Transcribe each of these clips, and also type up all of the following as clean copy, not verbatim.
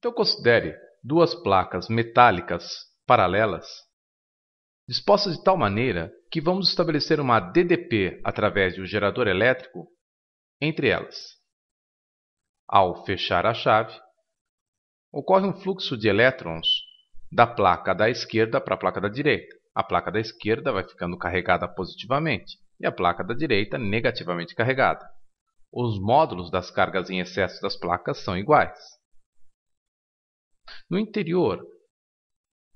Então considere duas placas metálicas paralelas, dispostas de tal maneira que vamos estabelecer uma DDP através de um gerador elétrico entre elas. Ao fechar a chave, ocorre um fluxo de elétrons da placa da esquerda para a placa da direita. A placa da esquerda vai ficando carregada positivamente e a placa da direita negativamente carregada. Os módulos das cargas em excesso das placas são iguais. No interior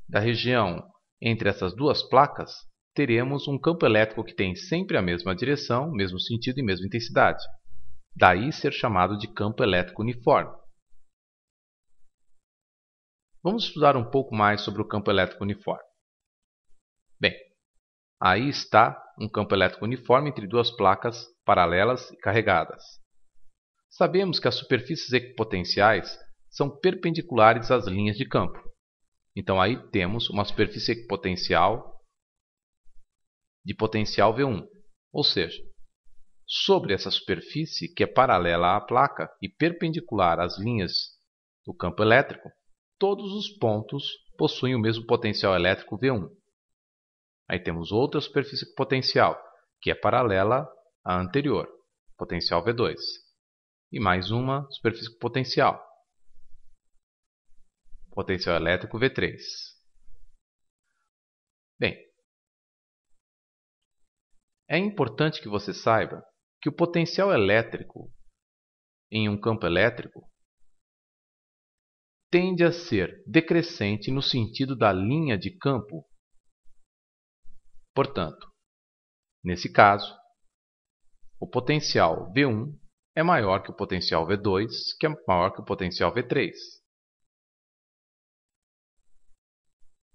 da região entre essas duas placas, teremos um campo elétrico que tem sempre a mesma direção, mesmo sentido e mesma intensidade. Daí ser chamado de campo elétrico uniforme. Vamos estudar um pouco mais sobre o campo elétrico uniforme. Bem, aí está um campo elétrico uniforme entre duas placas paralelas e carregadas. Sabemos que as superfícies equipotenciais são perpendiculares às linhas de campo. Então aí temos uma superfície equipotencial de potencial V1, ou seja, sobre essa superfície que é paralela à placa e perpendicular às linhas do campo elétrico, todos os pontos possuem o mesmo potencial elétrico V1. Aí temos outra superfície equipotencial, que é paralela à anterior, potencial V2. E mais uma superfície equipotencial, potencial elétrico V3. Bem, é importante que você saiba que o potencial elétrico em um campo elétrico tende a ser decrescente no sentido da linha de campo. Portanto, nesse caso, o potencial V1 é maior que o potencial V2, que é maior que o potencial V3.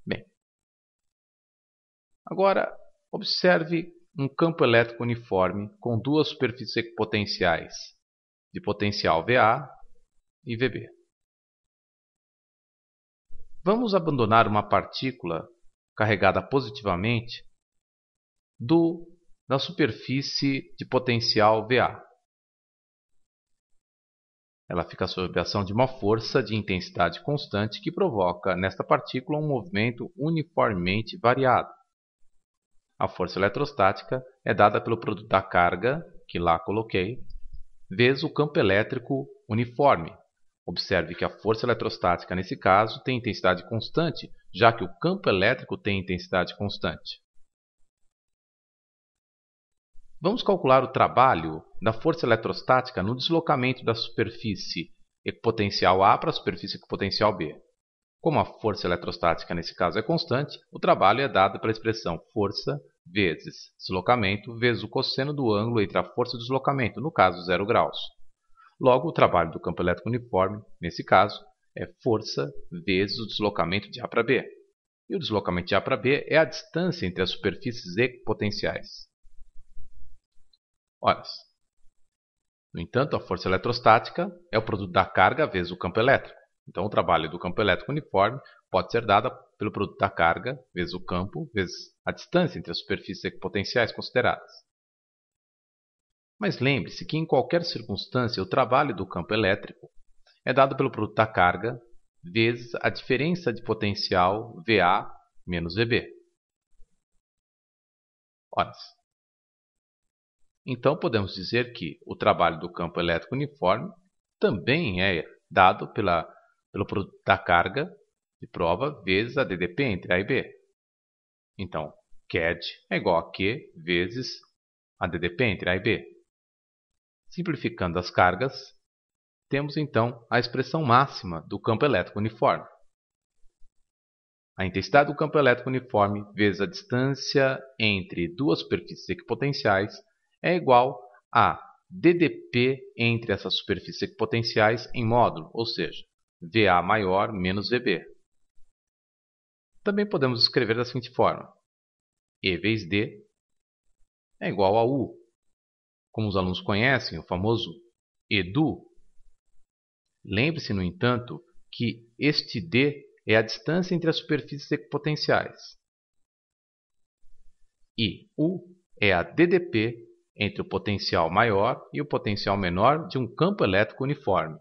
Bem, agora observe um campo elétrico uniforme com duas superfícies equipotenciais de potencial VA e VB. Vamos abandonar uma partícula carregada positivamente da superfície de potencial VA. Ela fica sob a ação de uma força de intensidade constante que provoca nesta partícula um movimento uniformemente variado. A força eletrostática é dada pelo produto da carga, que lá coloquei, vezes o campo elétrico uniforme. Observe que a força eletrostática, nesse caso, tem intensidade constante, já que o campo elétrico tem intensidade constante. Vamos calcular o trabalho da força eletrostática no deslocamento da superfície equipotencial A para a superfície equipotencial B. Como a força eletrostática, nesse caso, é constante, o trabalho é dado pela expressão força vezes deslocamento vezes o cosseno do ângulo entre a força e o deslocamento, no caso 0 graus. Logo, o trabalho do campo elétrico uniforme, nesse caso, é força vezes o deslocamento de A para B. E o deslocamento de A para B é a distância entre as superfícies equipotenciais. Ora, no entanto, a força eletrostática é o produto da carga vezes o campo elétrico. Então, o trabalho do campo elétrico uniforme pode ser dado pelo produto da carga vezes o campo vezes a distância entre as superfícies equipotenciais consideradas. Mas lembre-se que em qualquer circunstância o trabalho do campo elétrico é dado pelo produto da carga vezes a diferença de potencial VA menos VB. Ora, então podemos dizer que o trabalho do campo elétrico uniforme também é dado pelo produto da carga de prova vezes a DDP entre A e B. Então, QED é igual a Q vezes a DDP entre A e B. Simplificando as cargas, temos então a expressão máxima do campo elétrico uniforme. A intensidade do campo elétrico uniforme vezes a distância entre duas superfícies equipotenciais é igual a DDP entre essas superfícies equipotenciais em módulo, ou seja, VA maior menos VB. Também podemos escrever da seguinte forma: E vezes D é igual a U. Como os alunos conhecem, o famoso EDU. Lembre-se, no entanto, que este D é a distância entre as superfícies equipotenciais. E U é a DDP entre o potencial maior e o potencial menor de um campo elétrico uniforme.